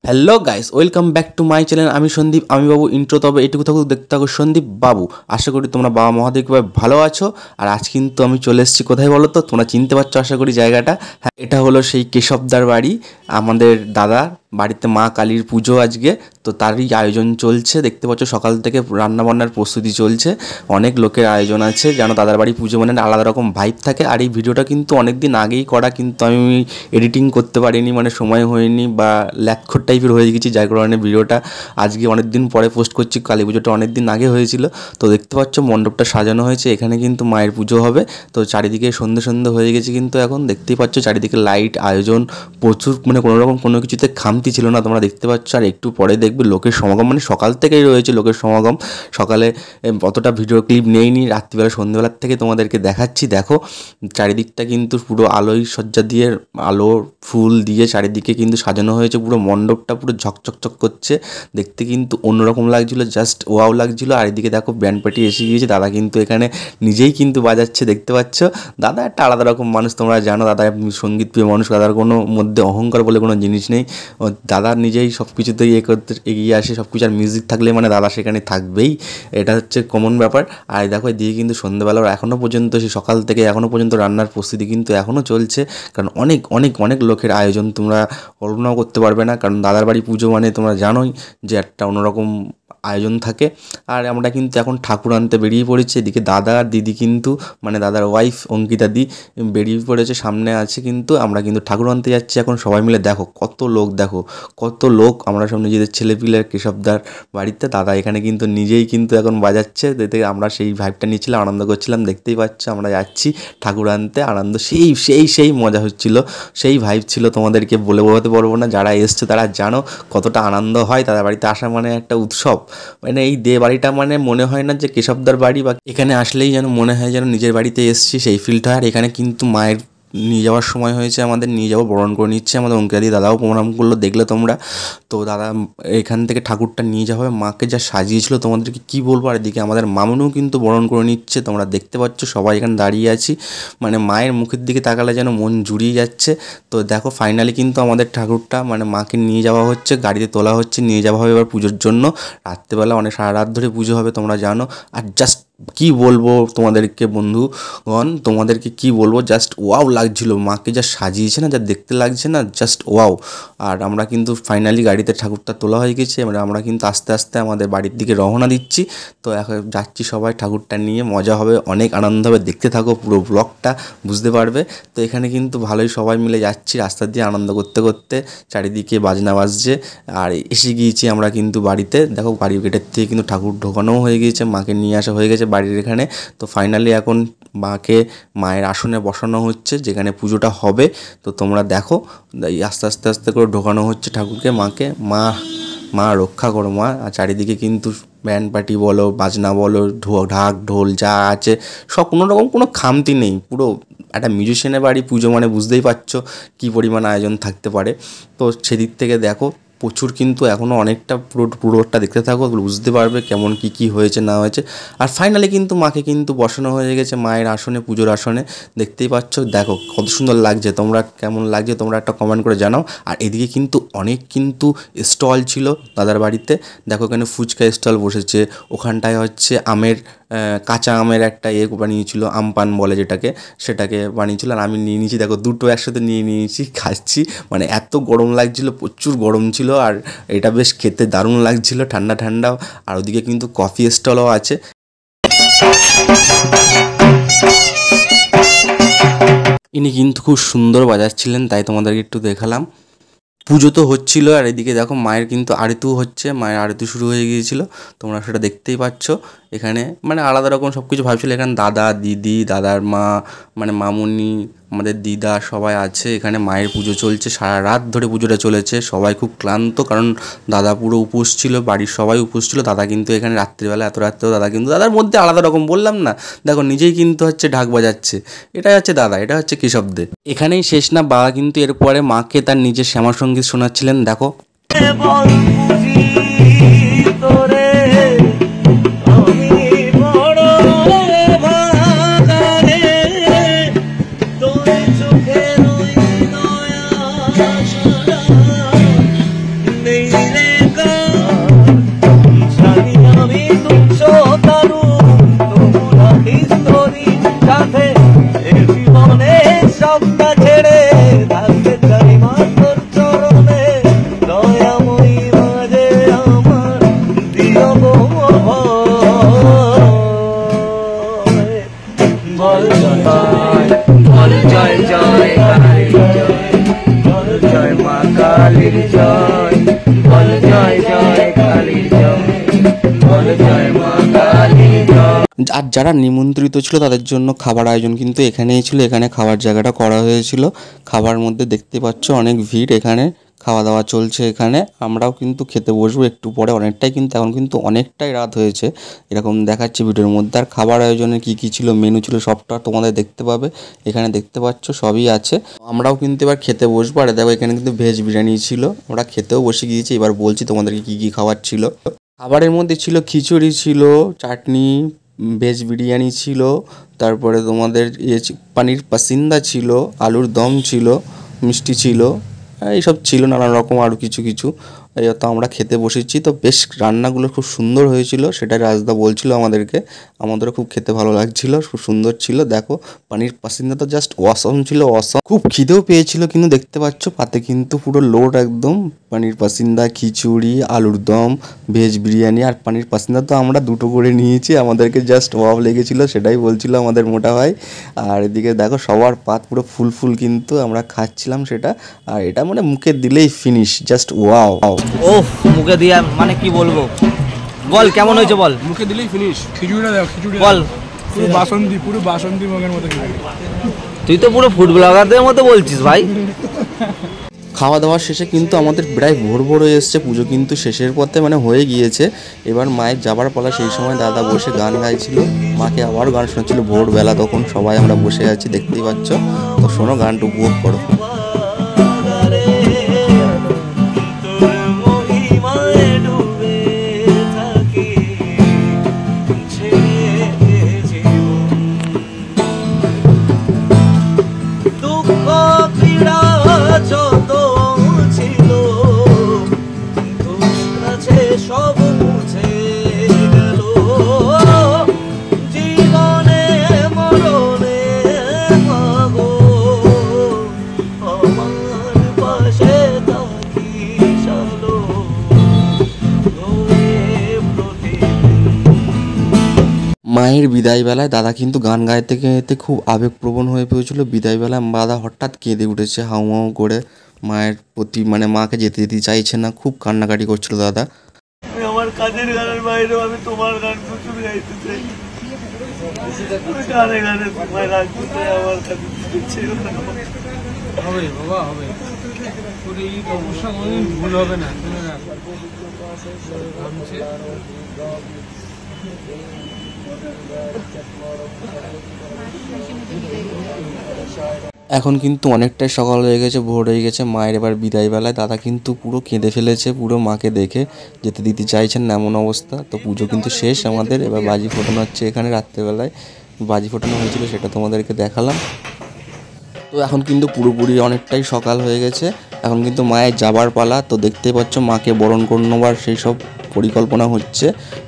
Hello guys, welcome back to my channel. আমি সন্দীপ, আমি বাবু intro. তবে এটুকু থাকুক, দেখতে থাকো সন্দীপ বাবু। আশা করি তোমরা বাবা মহাদেবকে ভালো আছো। আর আজ কিন্তু আমি চলে এসেছি কোথায় বলো তো? তোমরা চিনতে পারছো আশা করি জায়গাটা। হ্যাঁ, এটা হলো সেই কেশবদার বাড়ি। আমাদের দাদার বাড়িতে মা কালীর পুজো আজকে, তো তারই আয়োজন চলছে। দেখতে পাচ্ছ সকাল থেকে রান্নাবান্নার প্রস্তুতি চলছে। অনেক লোকের আয়োজন আছে, যেন দাদার বাড়ি পুজো মানে আলাদা রকম ভাইব থাকে। আর এই ভিডিওটা কিন্তু অনেক দিন আগেই করা, কিন্তু আমি এডিটিং করতে পারিনি, মানে সময় হয়নি বা ল্যাকখোর টাইপের হয়ে গেছি, যার কারণে ভিডিওটা আজকে অনেক দিন পরে পোস্ট করছি। কালী পুজোটা অনেক দিন আগে হয়েছিল। তো দেখতে পাচ্ছ মণ্ডপটা সাজানো হয়েছে, এখানে কিন্তু মায়ের পুজো হবে। তো চারিদিকে সন্ধে সন্ধে হয়ে গেছে, কিন্তু এখন দেখতেই পাচ্ছ চারিদিকে লাইট আয়োজন প্রচুর, মানে কোনো রকম কোনো কিছুতে খামতি ছিল না, তোমরা দেখতে পাচ্ছ। আর একটু পরে দেখবে লোকের সমাগম, মানে সকাল থেকেই রয়েছে লোকের সমাগম। সকালে অতটা ভিডিও ক্লিপ নেইনি, রাত্রিবেলা সন্ধ্যেবেলার থেকে তোমাদেরকে দেখাচ্ছি। দেখো চারিদিকটা কিন্তু পুরো আলোয় সজ্জা দিয়ে, আলো ফুল দিয়ে চারিদিকে কিন্তু সাজানো হয়েছে। পুরো মণ্ডপটা পুরো ঝকঝকচক করছে, দেখতে কিন্তু অন্যরকম লাগছিল, জাস্ট ওয়াও লাগছিল। আর এদিকে দেখো ব্যান্ড পার্টি এসে গিয়েছে, দাদা কিন্তু এখানে নিজেই কিন্তু বাজাচ্ছে, দেখতে পাচ্ছ। দাদা একটা আলাদা রকম মানুষ, তোমরা জানো দাদা সঙ্গীত প্রিয় মানুষ। দাদার কোনো মধ্যে অহংকার বলে কোনো জিনিস নেই। দাদা নিজেই সব কিছুতেই করতে এগিয়ে আসে, সব কিছু। আর মিউজিক থাকলে মানে দাদা সেখানে থাকবেই, এটা হচ্ছে কমন ব্যাপার। আর দেখো এদিকে কিন্তু সন্ধ্যেবেলার এখনও পর্যন্ত, সেই সকাল থেকে এখনও পর্যন্ত রান্নার প্রস্তুতি কিন্তু এখনও চলছে। কারণ অনেক অনেক অনেক লোকের আয়োজন, তোমরা কল্পনাও করতে পারবে না। কারণ দাদার বাড়ি পুজো মানে তোমরা জানোই যে একটা অন্যরকম আয়োজন থাকে। আর আমরা কিন্তু এখন ঠাকুর আনতে বেরিয়ে পড়েছি। এদিকে দাদা আর দিদি কিন্তু, মানে দাদার ওয়াইফ অঙ্কিতা দি বেরিয়ে পড়েছে, সামনে আছে। কিন্তু আমরা কিন্তু ঠাকুর আনতে যাচ্ছি এখন সবাই মিলে। দেখো কত লোক, দেখো কত লোক। আমরা সব নিজেদের ছেলেপিলে কেশবদার বাড়িতে, দাদা এখানে কিন্তু নিজেই কিন্তু এখন বাজাচ্ছে। এতে আমরা সেই ভাইবটা নিচ্ছিলাম, আনন্দ করছিলাম। দেখতেই পাচ্ছ আমরা যাচ্ছি ঠাকুর আনতে, আনন্দ সেই সেই সেই মজা হচ্ছিল, সেই ভাইব ছিল, তোমাদেরকে বলে বোঝাতে পারবো না। যারা এসছে তারা জানো কতটা আনন্দ হয়। তাদের বাড়িতে আসা মানে একটা উৎসব। মানে এই দে বাড়িটা মানে মনে হয় না যে কেশবদার বাড়ি, বা এখানে আসলেই যেন মনে হয় যেন নিজের বাড়িতে এসছি, সেই ফিলটা। আর এখানে কিন্তু মায়ের নিয়ে যাওয়ার সময় হয়েছে, আমাদের নিয়ে যাবো, বরণ করে নিচ্ছে আমাদের অঙ্কিতাদি। দাদাও প্রণাম করলো, দেখলে তোমরা। তো দাদা এখান থেকে ঠাকুরটা নিয়ে যাওয়া হবে। মাকে যা সাজিয়েছিল তোমাদেরকে কী বলবো। আর এদিকে আমাদের মামুনও কিন্তু বরণ করে নিচ্ছে, তোমরা দেখতে পাচ্ছ। সবাই এখানে দাঁড়িয়ে আছি, মানে মায়ের মুখের দিকে তাকালে যেন মন জুড়িয়ে যাচ্ছে। তো দেখো ফাইনালি কিন্তু আমাদের ঠাকুরটা, মানে মাকে নিয়ে যাওয়া হচ্ছে, গাড়িতে তোলা হচ্ছে, নিয়ে যাওয়া হবে এবার পুজোর জন্য। রাত্রেবেলা অনেক সারা রাত ধরে পুজো হবে, তোমরা জানো। আর জাস্ট কি বলবো তোমাদেরকে বন্ধুগণ, তোমাদেরকে কি বলবো, জাস্ট ওয়াও লাগছিল। মাকে যা সাজিয়েছে না, যা দেখতে লাগছে না, জাস্ট ওয়াও। আর আমরা কিন্তু ফাইনালি গাড়িতে ঠাকুরটা তোলা হয়ে গেছে, এবার আমরা কিন্তু আস্তে আস্তে আমাদের বাড়ির দিকে রওনা দিচ্ছি। তো এখন যাচ্ছি সবাই ঠাকুরটা নিয়ে, মজা হবে, অনেক আনন্দ হবে। দেখতে থাকো পুরো ব্লগটা, বুঝতে পারবে। তো এখানে কিন্তু ভালোই সবাই মিলে যাচ্ছি রাস্তা দিয়ে, আনন্দ করতে করতে। চারিদিকে বাজনা বাজছে। আর এসে গিয়েছি আমরা কিন্তু বাড়িতে। দেখো বাড়ির গেটের থেকে কিন্তু ঠাকুর ঢোকানোও হয়ে গিয়েছে, মাকে নিয়ে আসা হয়ে গেছে বাড়ির এখানে। তো ফাইনালি এখন মাকে মায়ের আসনে বসানো হচ্ছে, যেখানে পুজোটা হবে। তো তোমরা দেখো আস্তে আস্তে আস্তে করে ঢোকানো হচ্ছে ঠাকুরকে, মাকে। মা রক্ষা করো মা। আর চারিদিকে কিন্তু ব্যান্ড পার্টি বলো, বাজনা বলো, ঢাক ঢোল যা আছে সব, কোনো রকম কোনো খামতি নেই। পুরো একটা মিউজিশিয়ানের বাড়ি পুজো মানে বুঝতেই পারছো কী পরিমাণ আয়োজন থাকতে পারে। তো সেদিক থেকে দেখো প্রচুর, কিন্তু এখনও অনেকটা, পুরোটা দেখতে থাকো, বুঝতে পারবে কেমন কী হয়েছে না হয়েছে। আর ফাইনালি কিন্তু মাকে কিন্তু বসানো হয়ে গেছে মায়ের আসনে, পুজোর আসনে, দেখতেই পাচ্ছ। দেখো কত সুন্দর লাগছে, তোমরা কেমন লাগছে তোমরা একটা কমেন্ট করে জানাও। আর এদিকে কিন্তু অনেক কিন্তু স্টল ছিল দাদার বাড়িতে। দেখো এখানে ফুচকা স্টল বসেছে, ওখানটায় হচ্ছে আমের, কাঁচা আমের একটা বানিয়েছিল, আমপান বলে যেটাকে, সেটাকে বানিয়েছিল। আর আমি নিয়ে নিয়েছি, দেখো দুটো একসাথে নিয়ে নিয়েছি, খাচ্ছি। মানে এত গরম লাগছিল, প্রচুর গরম ছিল। আর এটা বেশ খেতে দারুণ লাগছিল, ঠান্ডা ঠান্ডাও। আর ওদিকে কিন্তু কফি স্টলও আছে। ইনি কিন্তু খুব সুন্দর বাজাচ্ছিলেন, তাই তোমাদেরকে একটু দেখালাম। পুজো তো হচ্ছিলো, আর এদিকে দেখো মায়ের কিন্তু আরতিও হচ্ছে, মায়ের আরতি শুরু হয়ে গিয়েছিল, তোমরা সেটা দেখতেই পাচ্ছ। এখানে মানে আলাদা রকম সব কিছু ভাবছিল। এখানে দাদা দিদি, দাদার মা, মানে মামুনি, আমাদের দিদা সবাই আছে। এখানে মায়ের পুজো চলছে, সারা রাত ধরে পুজোটা চলেছে। সবাই খুব ক্লান্ত, কারণ দাদা পুরো উপোস ছিল, বাড়ির সবাই উপোস ছিল। দাদা কিন্তু এখানে রাত্রিবেলা, এত রাত্রেও দাদা কিন্তু, দাদার মধ্যে আলাদা রকম, বললাম না, দেখো নিজেই কিন্তু হচ্ছে ঢাক বাজাচ্ছে। এটা হচ্ছে দাদা, এটা হচ্ছে কেশবদে। এখানেই শেষ না, বাবা কিন্তু এরপরে মাকে তার নিজের শ্যামাসঙ্গীত শোনাচ্ছিলেন, দেখো। জয়, বল জয় জয় কালীর জয়, বল জয় মা কালীর জয়, বল জয় জয় কালীর জয়, বল জয় মা কালীর জয়। আর যারা নিমন্ত্রিত ছিল তাদের জন্য খাবার আয়োজন কিন্তু এখানেই ছিল। এখানে খাবার জায়গাটা করা হয়েছিল। খাবার মধ্যে দেখতে পাচ্ছ অনেক ভিড়, এখানে খাওয়া দাওয়া চলছে। এখানে আমরাও কিন্তু খেতে বসবো একটু পরে। অনেকটাই কিন্তু এখন কিন্তু অনেকটাই রাত হয়েছে, এরকম দেখাচ্ছে ভিডিওর মধ্যে। আর খাবার আয়োজনে কি কি ছিল, মেনু ছিল, সবটা তোমাদের দেখতে পাবে। এখানে দেখতে পাচ্ছ সবই আছে। আমরাও কিন্তু এবার খেতে বসবো। আর দেখো এখানে কিন্তু ভেজ বিরিয়ানি ছিল, আমরা খেতেও বসে গিয়েছি। এবার বলছি তোমাদেরকে কি কি খাবার ছিল। খাবারের মধ্যে ছিল খিচুড়ি ছিল, চাটনি, ভেজ বিরিয়ানি ছিল, তারপরে তোমাদের পানির পাসিন্দা ছিল, আলুর দম ছিল, মিষ্টি ছিল, এইসব ছিল নানা রকম আরও কিছু কিছু। এই তো আমরা খেতে বসেছি। তো বেশ রান্নাগুলো খুব সুন্দর হয়েছিল, সেটাই রাজদা বলছিল আমাদেরকে। আমাদেরও খুব খেতে ভালো লাগছিল, খুব সুন্দর ছিল। দেখো পানির পাসিন্দা তো জাস্ট অসম ছিল, অসম। খুব খিদেও পেয়েছিল কিন্তু দেখতে পাচ্ছ পাতে কিন্তু পুরো লোড একদম। পানির পাসিন্দা, খিচুড়ি, আলুর দম, ভেজ বিরিয়ানি আর পানির পাসিন্দা তো আমরা দুটো করে নিয়েছি। আমাদেরকে জাস্ট ওয়াও লেগেছিল, সেটাই বলছিল আমাদের মোটা ভাই। আর এদিকে দেখো সবার পাত পুরো ফুল ফুল, কিন্তু আমরা খাচ্ছিলাম সেটা। আর এটা মানে মুখে দিলেই ফিনিশ, জাস্ট ওয়াও। ওহ, মুখে দিয়ে মানে কি বলবো, বল কেমন হয়েছে বল। মুখে দিলেই ফিনিশ। খিচুড়িটা দাও, খিচুড়ি বল। পুরো বাসন্তী মগের মতো খিচুড়ি। তুই তো পুরো ফুড ব্লগারদের মতো বলছিস ভাই। খাওয়া দাওয়ার শেষে কিন্তু আমাদের প্রায় ভোর ভোর হয়ে এসছে, পুজো কিন্তু শেষের পথে মানে হয়ে গিয়েছে। এবার মায়ের যাবার পালা। সেই সময় দাদা বসে গান গাইছিল, মাকে আবারও গান শোনাচ্ছিল ভোরবেলা। তখন সবাই আমরা বসে আছি, দেখতেই পাচ্ছ। তো শোনো, গানটা উপভোগ করো। সব মুছে গেল জীবনে মরণে, মাগো আমার পাশে থাকিস আলো হয়ে প্রতিদিন। মায়ের বিদায়বেলায় দাদা কিন্তু গান গাইতে গাইতে খুব আবেগপ্রবণ হয়ে পড়েছিল। বিদায়বেলায় দাদা হঠাৎ কেঁদে উঠেছে হাউ মাউ করে, মায়ের প্রতি মানে মাকে যেতে দিতে চাইছে না, খুব কান্নাকাটি করছিল দাদা। আমার কাজের গানের বাইরেও আমি তোমার গান প্রচুর গাইতে চাই, গানে গানে তোমায় রাখতে চাই, আমার কাছে ছিল না। হবে বাবা, হবে। তোর এই অবস্থা কোনোদিন ভুল হবে না। এখন কিন্তু অনেকটাই সকাল হয়ে গেছে, ভোর হয়ে গেছে। মায়ের এবার বিদায়বেলায় দাদা কিন্তু পুরো কেঁদে ফেলেছে, পুরো মাকে দেখে যেতে দিতে চাইছেন না এমন অবস্থা। তো পুজো কিন্তু শেষ আমাদের। এবার বাজি ফোটানো হচ্ছে এখানে। রাত্রেবেলায় বাজি ফোটানো হয়েছিল, সেটা তোমাদেরকে দেখালাম। তো এখন কিন্তু পুরোপুরি অনেকটাই সকাল হয়ে গেছে, এখন কিন্তু মায়ের যাবার পালা। তো দেখতেই পাচ্ছ মাকে বরণ করে নেবার সেই সব পরিকল্পনা হচ্ছে,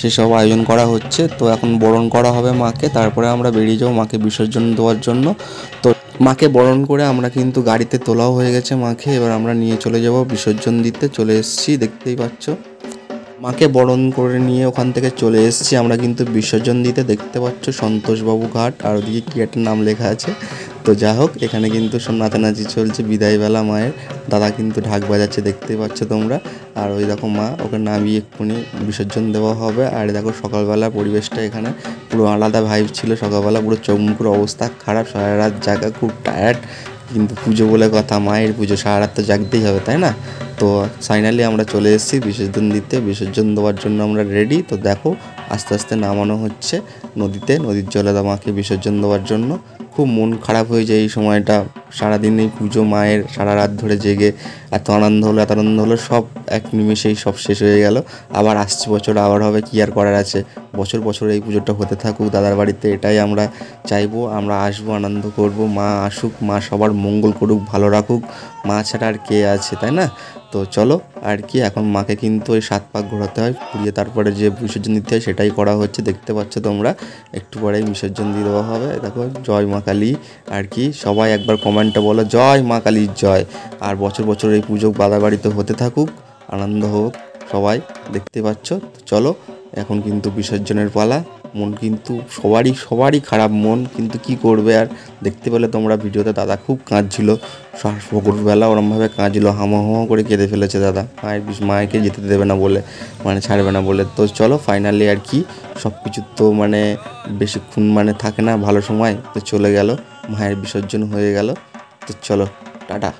সেসব আয়োজন করা হচ্ছে। তো এখন বরণ করা হবে মাকে, তারপরে আমরা বেরিয়ে যাবো মাকে বিসর্জন দেওয়ার জন্য। তো মাকে বরণ করে আমরা কিন্তু গাড়িতে তোলাও হয়ে গেছে মাকে। এবার আমরা নিয়ে চলে যাব বিসর্জন দিতে। চলে এসেছি, দেখতেই পাচ্ছ মাকে বরণ করে নিয়ে ওখান থেকে চলে এসেছি আমরা কিন্তু বিসর্জন দিতে। দেখতে পাচ্ছ সন্তোষবাবু ঘাট, আর ওদিকে কী একটা নাম লেখা আছে। তো যা হোক, এখানে কিন্তু সব নাচানাচি চলছে বিদায়বেলা মায়ের। দাদা কিন্তু ঢাক বাজাচ্ছে, দেখতেই পাচ্ছ তোমরা। আর ওই দেখো মা, ওকে নামিয়ে এক্ষুনি বিসর্জন দেওয়া হবে। আর দেখো সকালবেলা পরিবেশটা এখানে পুরো আলাদা ভাইব ছিল। সকালবেলা পুরো চোখ মুখের অবস্থা খারাপ, সারা রাত জাগা, খুব টায়ার্ড। কিন্তু পুজো বলে কথা, মায়ের পুজো, সারা রাত তো জাগতেই হবে, তাই না? তো ফাইনালি আমরা চলে এসেছি বিসর্জন দিতে। বিসর্জন দেওয়ার জন্য আমরা রেডি। তো দেখো আস্তে আস্তে নামানো হচ্ছে নদীতে, নদীর জলে মাকে বিসর্জন দেওয়ার জন্য। খুব মন খারাপ হয়ে যায় এই সময়টা। সারাদিন এই পুজো মায়ের, সারা রাত ধরে জেগে এত আনন্দ হলো, এত আনন্দ হলো, সব এক নিমেষেই সব শেষ হয়ে গেল। আবার আসছে বছর আবার হবে, কি আর করার আছে। বছর বছর এই পুজোটা হতে থাকুক দাদার বাড়িতে, এটাই আমরা চাইবো। আমরা আসবো, আনন্দ করব, মা আসুক, মা সবার মঙ্গল করুক, ভালো রাখুক। মা ছাড়া আর কে আছে, তাই না? তো চলো আর কি, এখন মাকে কিন্তু ওই 7 পাক ঘোরাতে হয়, ঘুরিয়ে তারপরে যে বিসর্জন দিতে হয় সেটাই করা হচ্ছে। দেখতে পাচ্ছ তোমরা, একটু পরেই বিসর্জন দিয়ে দেওয়া হবে। দেখো জয় মা কালী আর কি, সবাই একবার কমেন্টে বলো জয় মা কালীর জয়। আর বছর বছর এই পুজো দাদার বাড়িতে হতে থাকুক, আনন্দ হোক সবাই, দেখতে পাচ্ছ। চলো এখন কিন্তু বিসর্জনের পালা। মন কিন্তু সবারই খারাপ মন, কিন্তু কি করবে আর। দেখতে পেলে তোমরা ভিডিওতে দাদা খুব কাঁদছিল, ভোরবেলা ওরমভাবে কাঁদছিল, হামা করে কেঁদে ফেলেছে দাদা মায়েরকে যেতে দেবে না বলে, মানে ছাড়বে না বলে। তো চলো ফাইনালি আর কি সব কিছু তো মানে বেশিক্ষণ মানে থাকে না ভালো সময়, তো চলে গেল, মায়ের বিসর্জন হয়ে গেল। তো চলো টাটা।